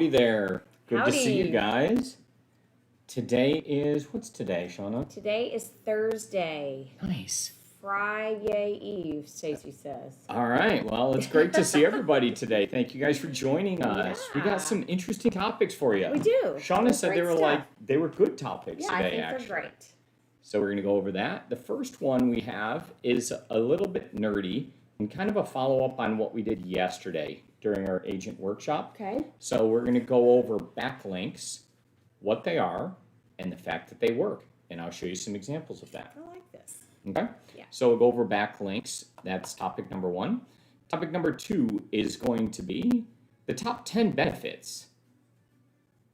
Howdy there. Good to see you Howdy. guys. Today is, what's today, Shana? Today is Thursday. Nice. Friday Eve, Stacey says. All right. Well, it's great to see everybody today. Thank you guys for joining us. We Yeah. got some interesting topics for you. We do. Shauna said they Great were stuff. they were good topics Yeah, I today, think actually. they're great. So we're going to go over that. The first one we have is a little bit nerdy and kind of a follow-up on what we did yesterday during our agent workshop. Okay. So we're going to go over backlinks, what they are, and the fact that they work. And I'll show you some examples of that. I like this. Okay? Yeah. So we'll go over backlinks. That's topic number 1. Topic number 2 is going to be the top 10 benefits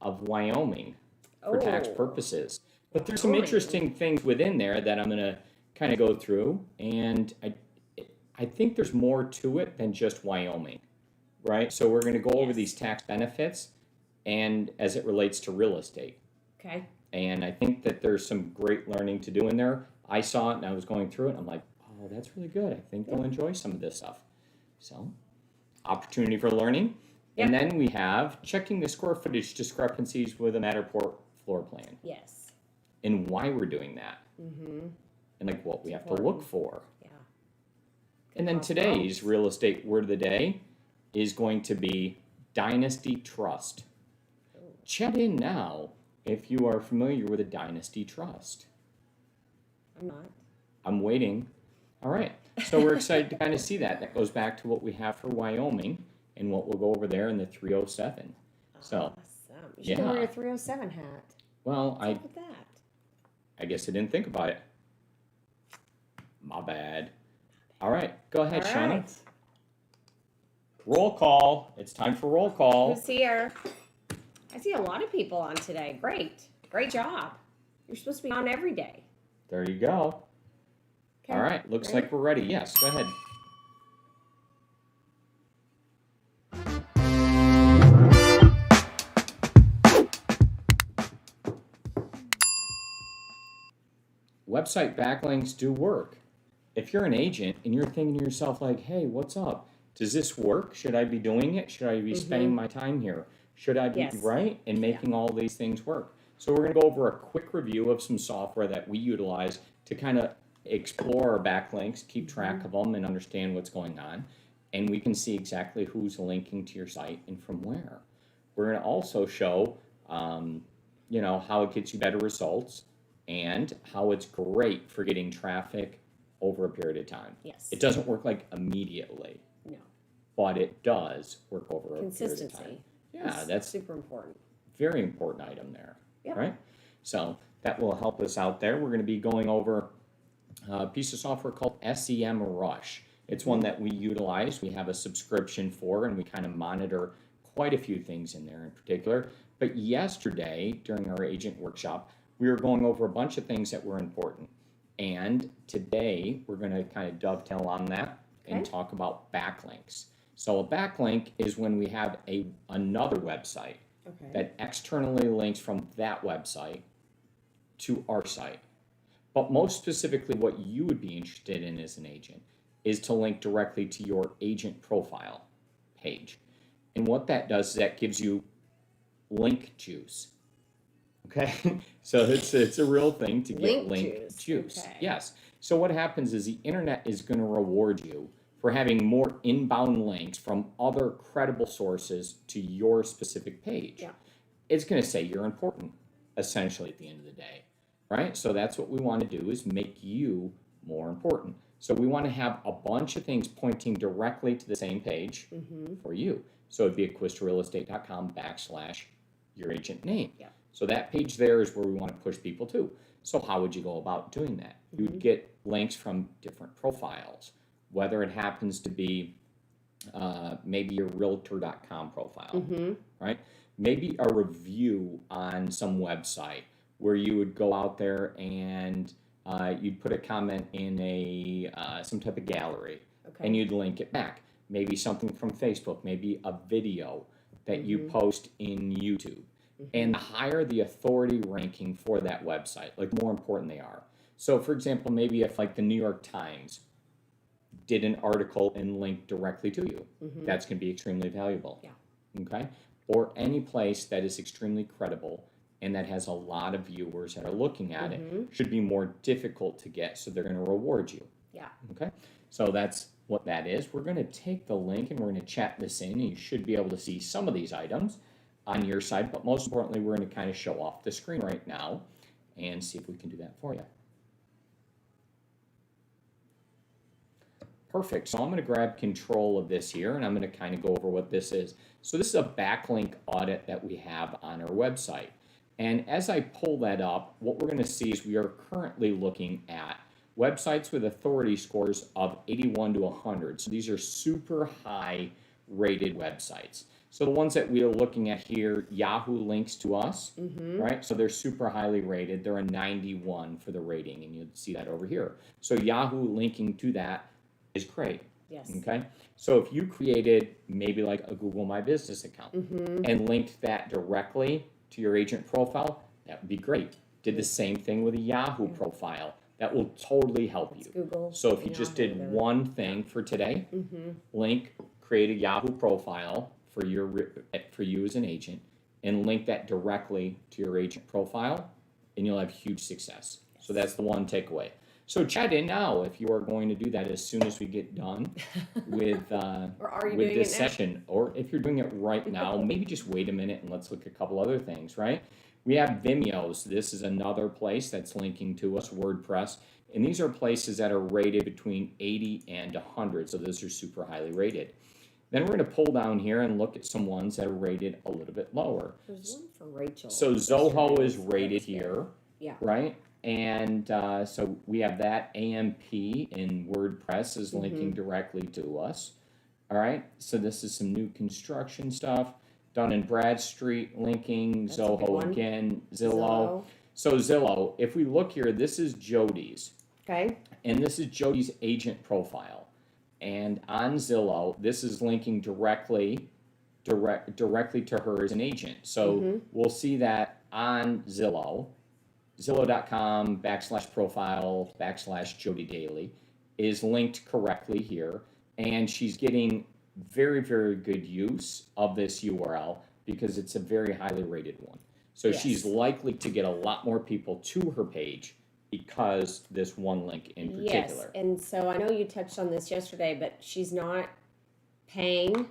of Wyoming for tax Oh. purposes. But there's some Wyoming. interesting things within there that I'm going to kind of go through. And I think there's more to it than just Wyoming, right? So we're going to go over these tax benefits and as it relates to real estate. Okay. And I think that there's some great learning to do in there. I saw it and I was going through it. And I'm like, oh, that's really good. I think they'll enjoy some of this stuff. So, opportunity for learning. Yep. And then we have checking the square footage discrepancies with a Matterport floor plan Yes. and why we're doing that Mm-hmm. and like what we have to Important. look for. Yeah. And then Good today's real estate word of the day is going to be Dynasty Trust. Oh. Chat in now if you are familiar with a Dynasty Trust. I'm not. I'm waiting. All right. So we're excited to kind of see that. That goes back to what we have for Wyoming and what we'll go over there in the 307. So, Awesome. You should yeah. wear your 307 hat. well, What's up with that? I guess I didn't think about it. My bad. All right. Go ahead, All Shauna. right. Roll call. It's time for roll call. Who's here? I see a lot of people on today. Great. Great job. You're supposed to be on every day. There you go. Okay. All right. Looks Ready? like we're ready. Yes. Go ahead. Website backlinks do work. If you're an agent and you're thinking to yourself like, hey, what's up? Does this work? Should I be doing it? Should I be spending my time here? Should I be Yes. right and making all these things work? So we're going to go over a quick review of some software that we utilize to kind of explore our backlinks, keep track of them, and understand what's going on. And we can see exactly who's linking to your site and from where. We're going to also show, how it gets you better results and how it's great for getting traffic over a period of time. Yes. It doesn't work like immediately, No. but it does work over a period of time. Consistency. Yeah, is that's super important. very important item there, Yep. right? So that will help us out there. We're going to be going over a piece of software called SEM Rush. It's one that we utilize. We have a subscription for, and we kind of monitor quite a few things in there in particular. But yesterday, during our agent workshop, we were going over a bunch of things that were important. And today, we're going to kind of dovetail on that and Okay. talk about backlinks. So a backlink is when we have another website Okay. that externally links from that website to our site. But most specifically, what you would be interested in as an agent is to link directly to your agent profile page. And what that does is that gives you link juice. Okay, so it's a real thing to get link juice. Okay. Yes. So what happens is the internet is going to reward you for having more inbound links from other credible sources to your specific page. Yeah. It's going to say you're important, essentially, at the end of the day, right? So that's what we want to do is make you more important. So we want to have a bunch of things pointing directly to the same page for you. So it'd be acquistorealestate.com/your agent name. Yeah. So that page there is where we want to push people to. So how would you go about doing that? You'd get links from different profiles, whether it happens to be maybe your realtor.com profile, right? Maybe a review on some website where you would go out there and you'd put a comment in some type of gallery, Okay. and you'd link it back. Maybe something from Facebook, maybe a video that you post in YouTube. And the higher the authority ranking for that website, like more important they are. So for example, maybe if like the New York Times did an article and linked directly to you, that's going to be extremely valuable. Yeah. Okay. or any place that is extremely credible and that has a lot of viewers that are looking at it should be more difficult to get, so they're going to reward you. Yeah. Okay, so that's what that is. We're going to take the link and we're going to chat this in, and you should be able to see some of these items on your side, but most importantly, we're going to kind of show off the screen right now and see if we can do that for you. Perfect. So I'm going to grab control of this here, and I'm going to kind of go over what this is. So this is a backlink audit that we have on our website. And as I pull that up, what we're going to see is we are currently looking at websites with authority scores of 81 to 100. So these are super high rated websites. So the ones that we are looking at here, Yahoo links to us, right? So they're super highly rated. They're a 91 for the rating, and you'll see that over here. So Yahoo linking to that is great. Yes. Okay. So if you created maybe like a Google My Business account and linked that directly to your agent profile, that would be great. Did the same thing with a Yahoo profile. That will totally help you. Google. So if you just did one thing for today, link, create a Yahoo profile for you as an agent, and link that directly to your agent profile, and you'll have huge success. So that's the one takeaway. So chat in now if you are going to do that as soon as we get done with this session, or if you're doing it right now, maybe just wait a minute and let's look at a couple other things, right? We have Vimeos. This is another place that's linking to us, WordPress, and these are places that are rated between 80 and 100, so those are super highly rated. Then we're going to pull down here and look at some ones that are rated a little bit lower. There's one for Rachel. So Zoho is rated here, yeah, right? And so we have that. AMP in WordPress is linking directly to us. All right, so this is some new construction stuff. Dun & Bradstreet linking, That's a good Zoho one. again, Zillow. So Zillow, if we look here, this is Jody's. Okay. And this is Jody's agent profile. And on Zillow, this is linking directly to her as an agent. So we'll see that on Zillow, Zillow.com/profile/Jody Daly is linked correctly here. And she's getting very, very good use of this URL because it's a very highly rated one. So she's likely to get a lot more people to her page because this one link in particular. Yes, and so I know you touched on this yesterday, but she's not paying,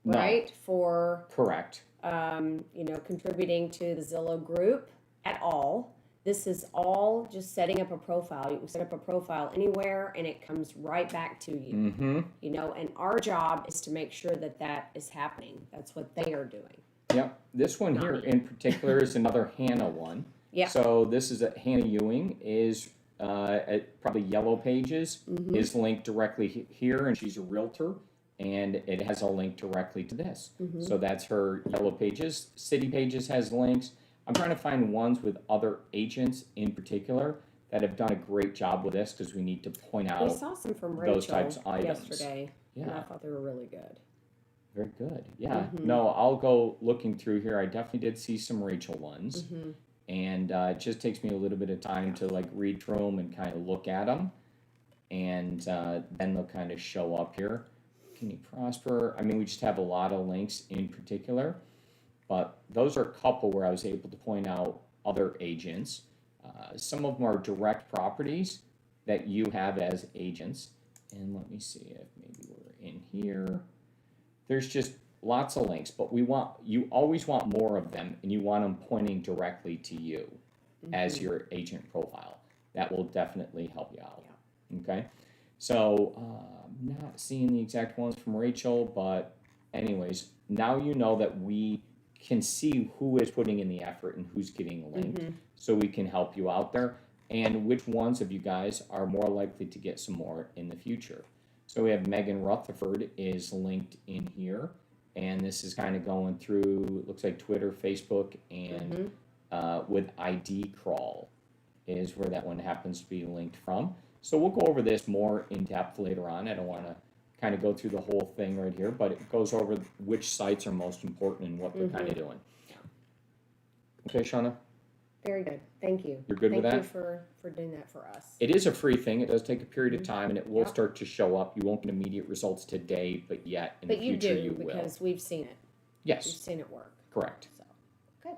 right, for Correct. Contributing to the Zillow group at all. This is all just setting up a profile. You can set up a profile anywhere, and it comes right back to you. And our job is to make sure that that is happening. That's what they are doing. Yep. This one here in particular is another Hannah one. Yeah. So this is Hannah Ewing is at probably Yellow Pages is linked directly here, and she's a realtor, and it has a link directly to this. So that's her Yellow Pages. City Pages has links. I'm trying to find ones with other agents in particular that have done a great job with this because we need to point out We saw some from Rachel those types of items. yesterday, and I thought they were really good. Very good. Yeah. No, I'll go looking through here. I definitely did see some Rachel ones. And it just takes me a little bit of time to like read through them and kind of look at them. And then they'll kind of show up here. Can you prosper? I mean, we just have a lot of links in particular. But those are a couple where I was able to point out other agents. Some of them are direct properties that you have as agents. And let me see if maybe we're in here. There's just lots of links, but you always want more of them, and you want them pointing directly to you as your agent profile. That will definitely help you out. Okay? So, not seeing the exact ones from Rachel, but anyways, now you know that we can see who is putting in the effort and who's getting linked, so we can help you out there, and which ones of you guys are more likely to get some more in the future. So we have Megan Rutherford is linked in here, and this is kind of going through, it looks like Twitter, Facebook, and with ID crawl is where that one happens to be linked from. So we'll go over this more in depth later on. I don't want to kind of go through the whole thing right here, but it goes over which sites are most important and what they're kind of doing. Okay, Shana? Very good. Thank you. You're good with that? Thank you for doing that for us. It is a free thing. It does take a period of time, and it will start to show up. You won't get immediate results today, but yet in the future you will. Because we've seen it. You've Yes, seen it work. correct. So, good.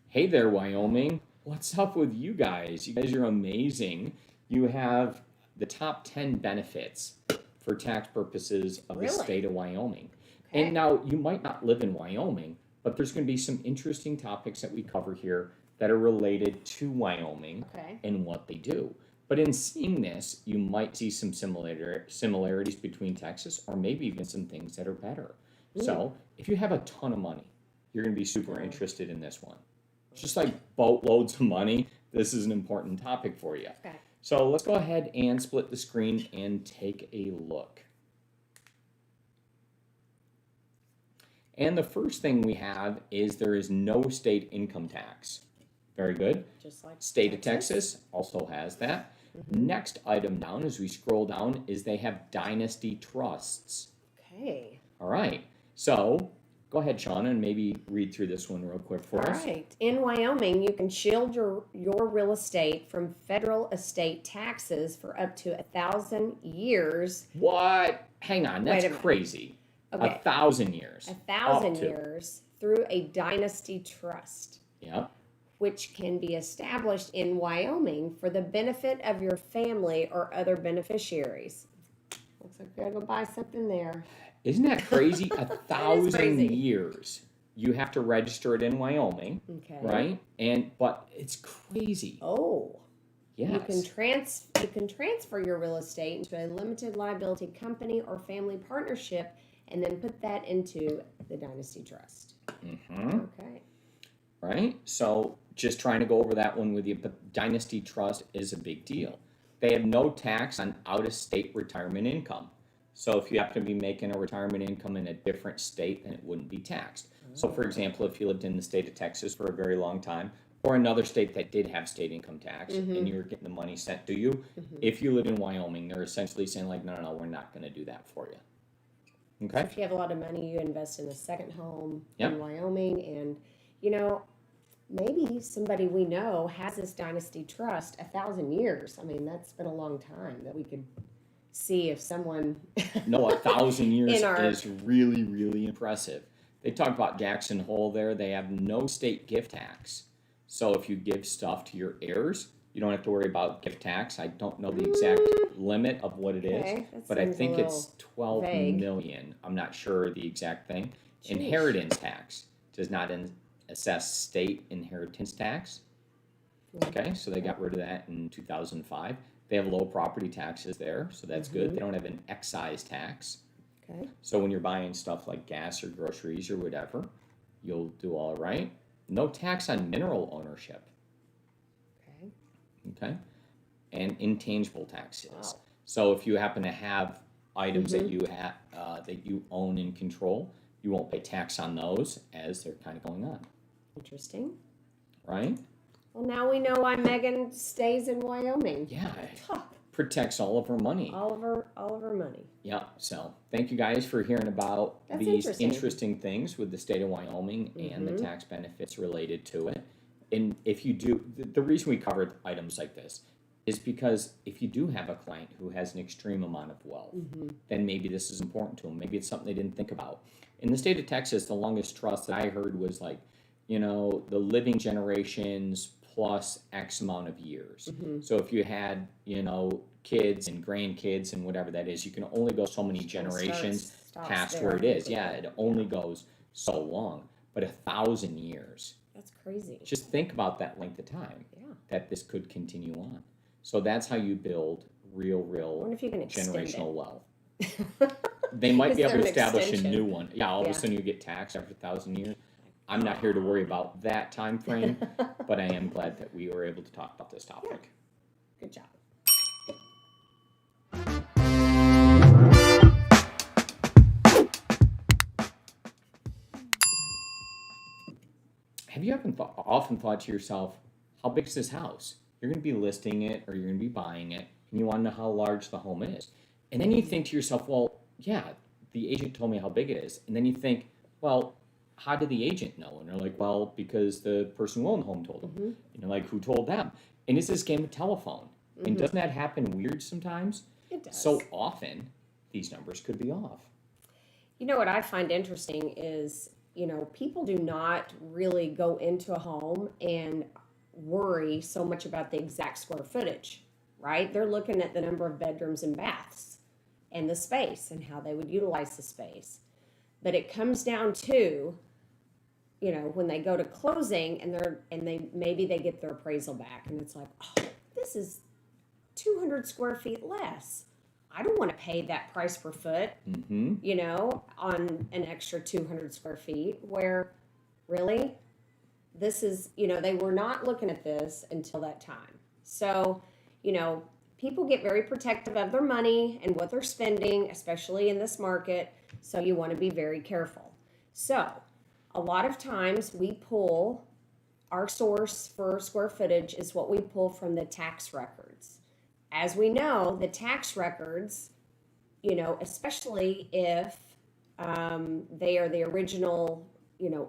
Hey there, Wyoming. What's up with you guys? You guys are amazing. You have the top 10 benefits for tax purposes of the Really? state of Wyoming. Okay. And now you might not live in Wyoming, but there's going to be some interesting topics that we cover here that are related to Wyoming Okay. and what they do. But in seeing this, you might see some similarities between Texas, or maybe even some things that are better. So if you have a ton of money, you're going to be super interested in this one. Just like boatloads of money, this is an important topic for you. Okay. So let's go ahead and split the screen and take a look. And the first thing we have is there is no state income tax. Very good. Just like State of Texas also has that. Next item down as we scroll down is they have dynasty trusts. Okay. All right. So go ahead, Shana, and maybe read through this one real quick for All us. right. In Wyoming, you can shield your real estate from federal estate taxes for up to 1,000 years. What? Hang on, that's Wait a minute. crazy. Okay. 1,000 years. 1,000 Up to. years through a dynasty trust, Yep. which can be established in Wyoming for the benefit of your family or other beneficiaries. Looks like we gotta go buy something there. Isn't that crazy? 1,000 crazy. years. You have to register it in Wyoming, Okay. right? But it's crazy. Oh. Yes. You can transfer your real estate into a limited liability company or family partnership and then put that into the dynasty trust. Mm-hmm. Okay. Right? So just trying to go over that one with you, but dynasty trust is a big deal. They have no tax on out-of-state retirement income. So if you happen to be making a retirement income in a different state, then it wouldn't be taxed. So for example, if you lived in the state of Texas for a very long time, or another state that did have state income tax, and you were getting the money sent to you, if you live in Wyoming, they're essentially saying like, no, we're not going to do that for you. Okay? If you have a lot of money, you invest in a second home Yep. in Wyoming, and maybe somebody we know has this dynasty trust 1,000 years. I mean, that's been a long time that we could see if someone. No, 1,000 years In our- is really, really impressive. They talk about Jackson Hole there. They have no state gift tax. So if you give stuff to your heirs, you don't have to worry about gift tax. I don't know the exact limit of what it is, Okay, that but I seems a think it's little 12 vague. million. I'm not sure the exact thing. Jeez. Inheritance tax does not assess state inheritance tax. Okay, so they got rid of that in 2005. They have low property taxes there, so that's good. They don't have an excise tax. Okay. So when you're buying stuff like gas or groceries or whatever, you'll do all right. No tax on mineral ownership, Okay. okay? And intangible taxes. Wow. So if you happen to have items that you that you own and control, you won't pay tax on those as they're kind of going on, Interesting. right? Well, now we know why Megan stays in Wyoming. Yeah, it Huh. protects all of her money. All of her money. Yeah, so thank you guys for hearing about That's these interesting. interesting things with the state of Wyoming and the tax benefits related to it. And if you do, the reason we covered items like this is because if you do have a client who has an extreme amount of wealth, then maybe this is important to them. Maybe it's something they didn't think about. In the state of Texas, the longest trust that I heard was like, the living generations plus X amount of years. So if you had, kids and grandkids and whatever that is, you can only go so many generations stops past there, where it is. basically. Yeah, it only goes so long. But 1,000 years. That's crazy. Just think about that length of time Yeah. that this could continue on. So that's how you build real wonder if you can extend generational it. wealth. They might Is be able there to an establish a extension? new one. Yeah, all of Yeah. a sudden you get taxed after 1,000 years. I'm not here to worry about that time frame, but I am glad that we were able to talk about this topic. Good job. Have you often thought to yourself, how big is this house? You're going to be listing it or you're going to be buying it, and you want to know how large the home is. And then you think to yourself, well, yeah, the agent told me how big it is. And then you think, well, how did the agent know? And they're like, well, because the person who owned the home told them. And you're like, who told them? And it's this game of telephone. And doesn't that happen weird sometimes? It does. So often, these numbers could be off. You know what I find interesting is, people do not really go into a home and worry so much about the exact square footage, right? They're looking at the number of bedrooms and baths and the space and how they would utilize the space. But it comes down to, when they go to closing and maybe they get their appraisal back and it's like, oh, this is 200 square feet less. I don't want to pay that price per foot, on an extra 200 square feet, where really this is, they were not looking at this until that time. So, people get very protective of their money and what they're spending, especially in this market. So you want to be very careful. So a lot of times we pull our source for square footage is what we pull from the tax records. As we know, the tax records, especially if they are the original,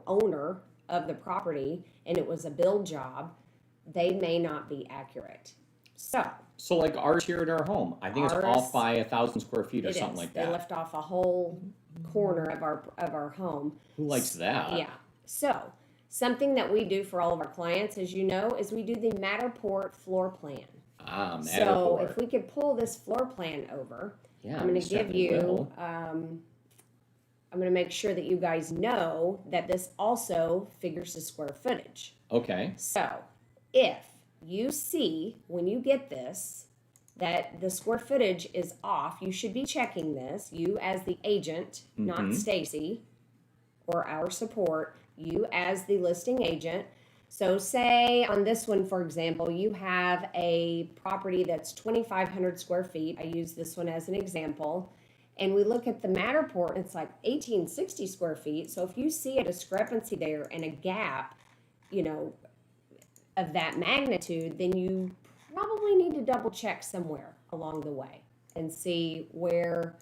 owner of the property and it was a build job, they may not be accurate. So like ours here at our home, I think it's off by 1,000 square feet or something like that. They left off a whole corner of our home. Who likes that? Yeah. So something that we do for all of our clients, as you know, is we do the Matterport floor plan. Matterport. So if we could pull this floor plan over, I'm going to give you, I'm going to make sure that you guys know that this also figures the square footage. Okay. So if you see when you get this that the square footage is off, you should be checking this. You as the agent, not Stacy or our support, you as the listing agent. So say on this one, for example, you have a property that's 2,500 square feet. I use this one as an example. And we look at the Matterport, and it's like 1,860 square feet. So if you see a discrepancy there and a gap, of that magnitude, then you probably need to double check somewhere along the way and see where,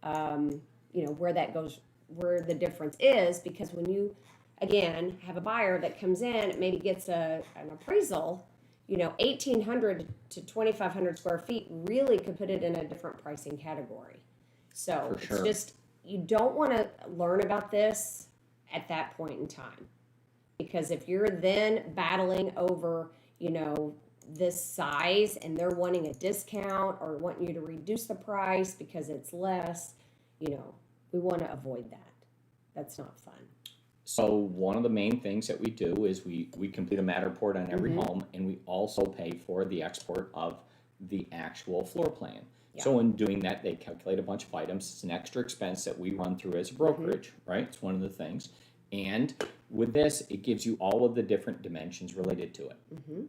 where that goes, where the difference is. Because when you, again, have a buyer that comes in, maybe gets an appraisal, 1,800 to 2,500 square feet really could put it in a different pricing category. So it's just, you don't want to learn about this at that point in time. Because if you're then battling over, this size and they're wanting a discount or wanting you to reduce the price because it's less, we want to avoid that. That's not fun. So one of the main things that we do is we complete a Matterport on every home, and we also pay for the export of the actual floor plan. Yeah. So in doing that, they calculate a bunch of items. It's an extra expense that we run through as a brokerage, right? It's one of the things. And with this, it gives you all of the different dimensions related to it.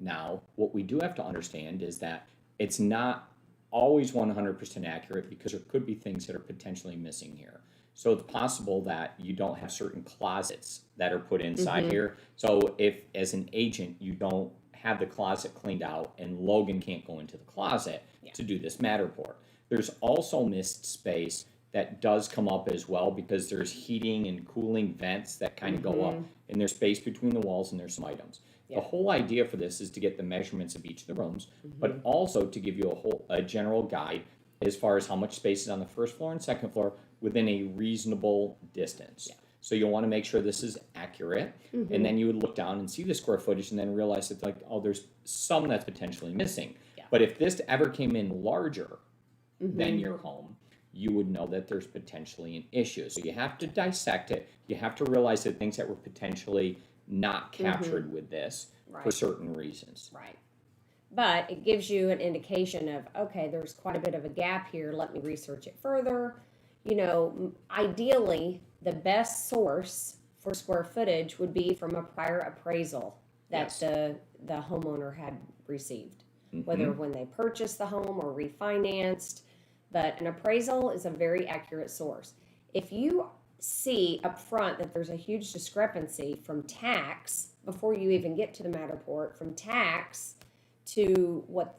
Now, what we do have to understand is that it's not always 100% accurate, because there could be things that are potentially missing here. So it's possible that you don't have certain closets that are put inside here. So if, as an agent, you don't have the closet cleaned out and Logan can't go into the closet to do this Matterport. There's also missed space that does come up as well, because there's heating and cooling vents that kind of go up, and there's space between the walls, and there's some items. The whole idea for this is to get the measurements of each of the rooms, but also to give you a general guide as far as how much space is on the first floor and second floor within a reasonable distance. So you'll want to make sure this is accurate, and then you would look down and see the square footage and then realize that, like, oh, there's some that's potentially missing. But if this ever came in larger than your home, you would know that there's potentially an issue. So you have to dissect it. You have to realize that things that were potentially not captured with this for certain reasons. Right. But it gives you an indication of, okay, there's quite a bit of a gap here. Let me research it further. Ideally, the best source for square footage would be from a prior appraisal that the homeowner had received, whether when they purchased the home or refinanced. But an appraisal is a very accurate source. If you see up front that there's a huge discrepancy from tax, before you even get to the Matterport, from tax to what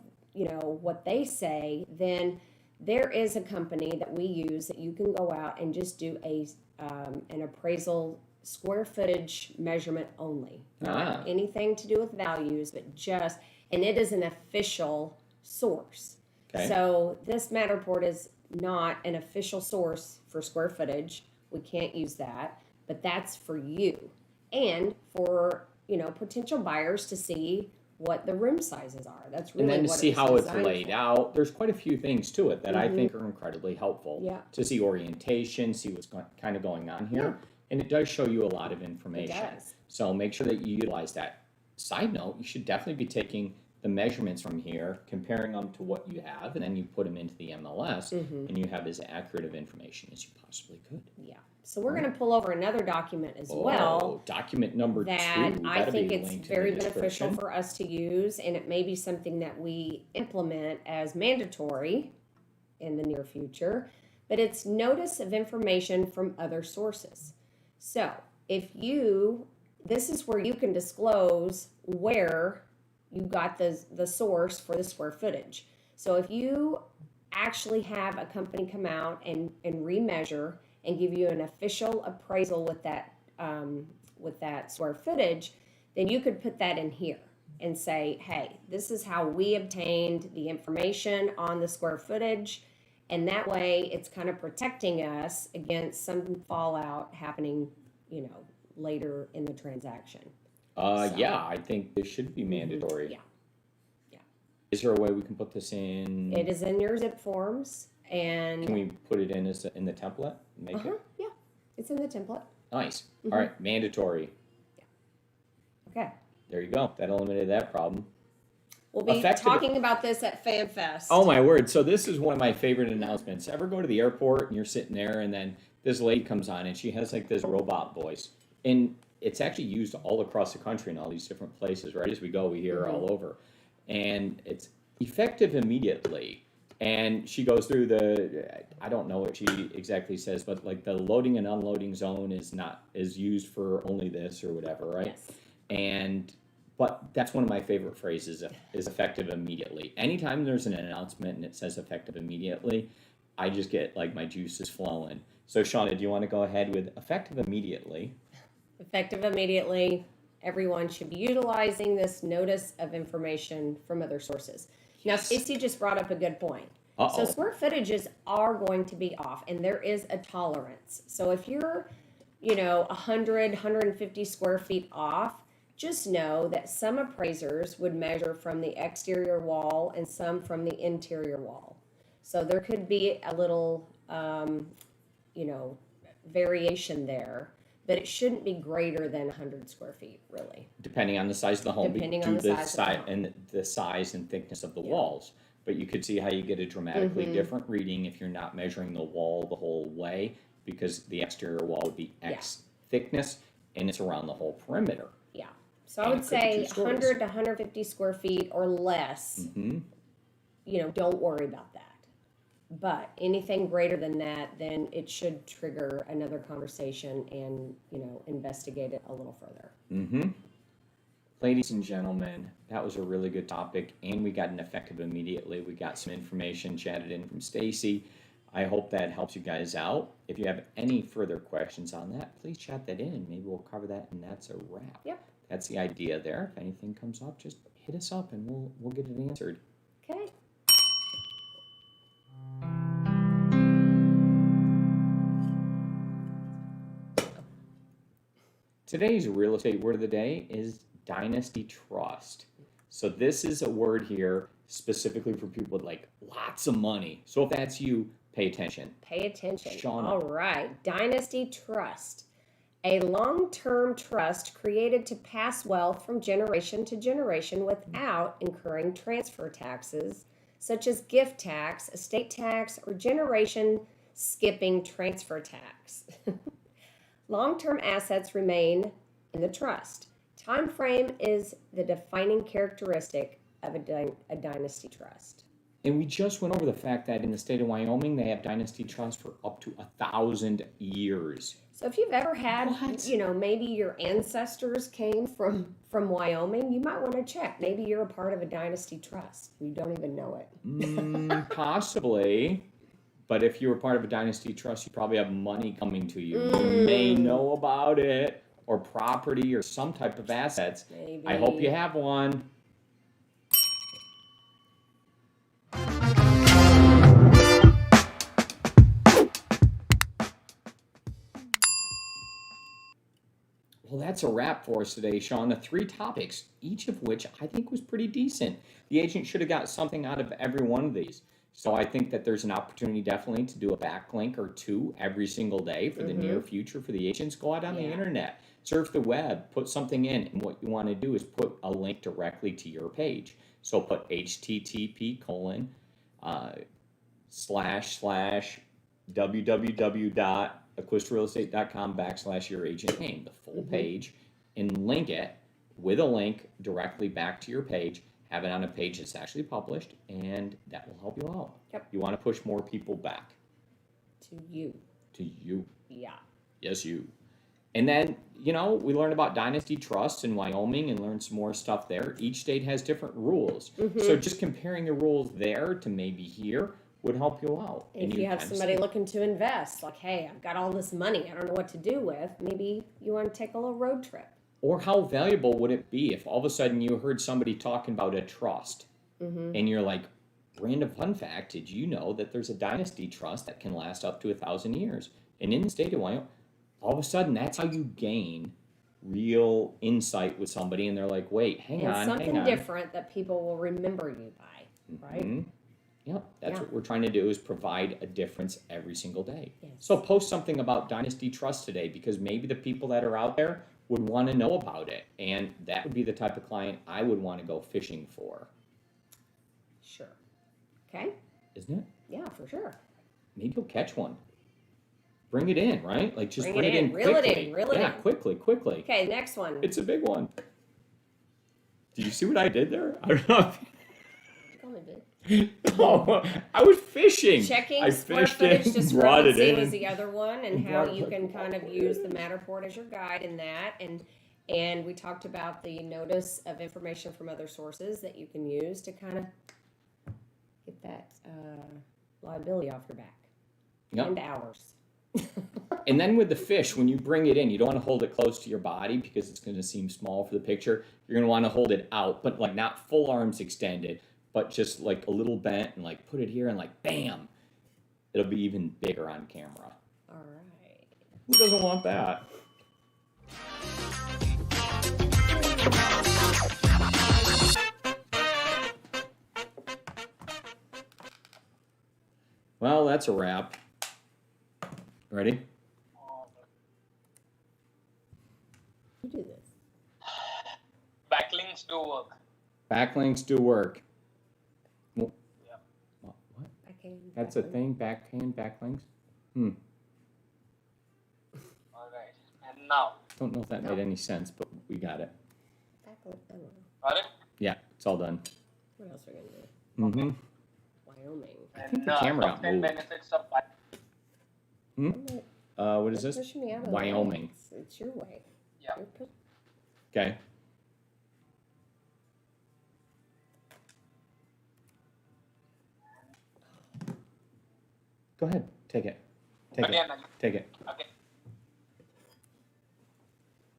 they say, then there is a company that we use that you can go out and just do an appraisal square footage measurement only. Not Ah. anything to do with values, but just, and it is an official source. Okay. So this Matterport is not an official source for square footage. We can't use that, but that's for you and for, potential buyers to see what the room sizes are. That's really And then to what see it's how it's designed laid for. out. There's quite a few things to it that I think are incredibly helpful. Yeah. To see orientation, see what's kind of going on here. And it does show you a lot of information. It does. So make sure that you utilize that. Side note, you should definitely be taking the measurements from here, comparing them to what you have, and then you put them into the MLS, and you have as accurate of information as you possibly could. Yeah. So we're going to pull over another document as well. Oh, document number That 2. I That'll think be it's linked in very the beneficial description. for us to use, and it may be something that we implement as mandatory in the near future, but it's notice of information from other sources. So this is where you can disclose where you got the source for the square footage. So if you actually have a company come out and remeasure and give you an official appraisal with that square footage, then you could put that in here and say, hey, this is how we obtained the information on the square footage. And that way it's kind of protecting us against some fallout happening, later in the transaction. Yeah, I think this should be mandatory. Yeah. Is there a way we can put this in? It is in your zip forms, and Can we put it in in the template? Make it yeah, it's in the template. nice. All right, mandatory. Okay. There you go. That eliminated that problem. We'll be Effective- talking about this at FanFest. Oh my word! So this is one of my favorite announcements. Ever go to the airport and you're sitting there, and then this lady comes on and she has like this robot voice, and it's actually used all across the country in all these different places. Right as we go, we hear her all over, and it's effective immediately. And she goes through I don't know what she exactly says, but like the loading and unloading zone is used for only this or whatever, right? Yes. But that's one of my favorite phrases is effective immediately. Anytime there's an announcement and it says effective immediately, I just get like my juices flowing. So Shauna, do you want to go ahead with effective immediately? Effective immediately. Everyone should be utilizing this notice of information from other sources. Now, Stacey just brought up a good point. So square footages are going to be off, and there is a tolerance. So if you're, 100, 150 square feet off, just know that some appraisers would measure from the exterior wall and some from the interior wall. So there could be a little, variation there, but it shouldn't be greater than 100 square feet, really. Depending on the size of the home, Depending on the size of the home. and the size and thickness of the walls. But you could see how you get a dramatically different reading if you're not measuring the wall the whole way, because the exterior wall would be X thickness, and it's around the whole perimeter. Yeah. So I And would it could be say 2 stories. 100 to 150 square feet or less, don't worry about that. But anything greater than that, then it should trigger another conversation and, investigate it a little further. Ladies and gentlemen, that was a really good topic, and we got an effective immediately. We got some information chatted in from Stacy. I hope that helps you guys out. If you have any further questions on that, please chat that in, and maybe we'll cover that, and that's a wrap. Yep. That's the idea there. If anything comes up, just hit us up, and we'll get it answered. Okay. Today's real estate word of the day is dynasty trust. So this is a word here specifically for people with like lots of money. So if that's you, pay attention. Pay attention. Shauna. All right. Dynasty trust. A long-term trust created to pass wealth from generation to generation without incurring transfer taxes, such as gift tax, estate tax, or generation skipping transfer tax. Long-term assets remain in the trust. Time frame is the defining characteristic of a dynasty trust. And we just went over the fact that in the state of Wyoming, they have dynasty trust for up to 1,000 years. So if you've ever had, What? maybe your ancestors came from Wyoming, you might want to check. Maybe you're a part of a dynasty trust. You don't even know it. Possibly. But if you were part of a dynasty trust, you probably have money coming to you. You may know about it, or property, or some type of assets. Maybe. I hope you have one. Well, that's a wrap for us today, Shauna. 3 topics, each of which I think was pretty decent. The agent should have got something out of every one of these. So I think that there's an opportunity definitely to do a backlink or 2 every single day for the near future for the agents. Go out on the internet, surf the web, put something in, and what you want to do is put a link directly to your page. So put http://www.acquistorealestate.com/your agent name, the full page, and link it with a link directly back to your page. Have it on a page that's actually published, and that will help you out. Yep. You want to push more people back. To you. To you. Yeah. Yes, you. And then, we learned about dynasty trusts in Wyoming and learned some more stuff there. Each state has different rules. So just comparing the rules there to maybe here would help you out. If you have somebody looking to invest, like, hey, I've got all this money, I don't know what to do with, maybe you want to take a little road trip. Or how valuable would it be if all of a sudden you heard somebody talking about a trust and you're like, random fun fact, did you know that there's a dynasty trust that can last up to 1,000 years? And in the state of Wyoming, all of a sudden that's how you gain real insight with somebody, and they're like, wait, hang on. Something different that people will remember you by, right? Yep, that's what we're trying to do, is provide a difference every single day. Yes. So post something about dynasty trust today, because maybe the people that are out there would want to know about it, and that would be the type of client I would want to go fishing for. Sure. Okay. Isn't it? Yeah, for sure. Maybe you'll catch one. Bring it in, right? Like, just bring it in reel quickly. it in, reel it in. Yeah, quickly. Okay, next one. It's a big one. Did you see what I did there? I don't know. Call me big. Oh, I was fishing. Checking I square fished footage it, brought it discrepancy in. was the other one, and how you can kind of use the Matterport as your guide in that. And we talked about the notice of information from other sources that you can use to kind of get that liability off your back. Yep. And ours. And then with the fish, when you bring it in, you don't want to hold it close to your body because it's going to seem small for the picture. You're going to want to hold it out, but like not full arms extended, but just like a little bent, and like put it here and like bam, it'll be even bigger on camera. All right. Who doesn't want that? Well, that's a wrap. Ready? You do this. Backlinks do work. Backlinks do work. Well, Yeah. what? That's a thing? Backlinks? Alright. And now. Don't know if that made any sense, but we got it. Backlink, I don't know. Got it? Yeah, it's all done. What else are we going to do? Mm-hmm. Wyoming. think the camera top 10 moved. benefits of What is this? Pushing me out of the Wyoming. way. It's your way. Yeah. You're Okay. Go ahead. Take it. Take it. Again. Take it. Okay.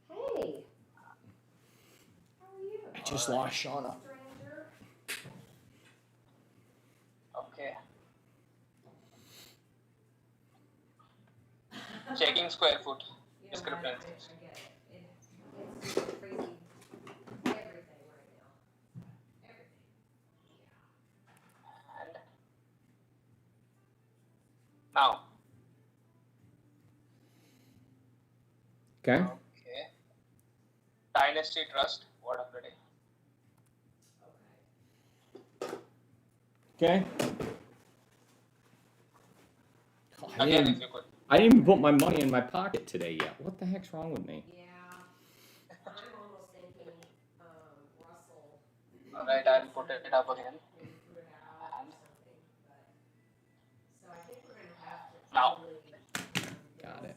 Hey. How are you? I just lost Shauna. Stranger? Okay. Checking square foot discrepancies. I get it. It's crazy. Everything right now. Everything. And now. Okay. Okay. Dynasty Trust, word of the day. Okay. Oh, Again, if you could. I didn't even put my money in my pocket today yet. What the heck's wrong with me? Yeah. I'm almost thinking Russell Alright, I'll put it up again. threw it out or something. But, so I think we're going to have to Now. Got it.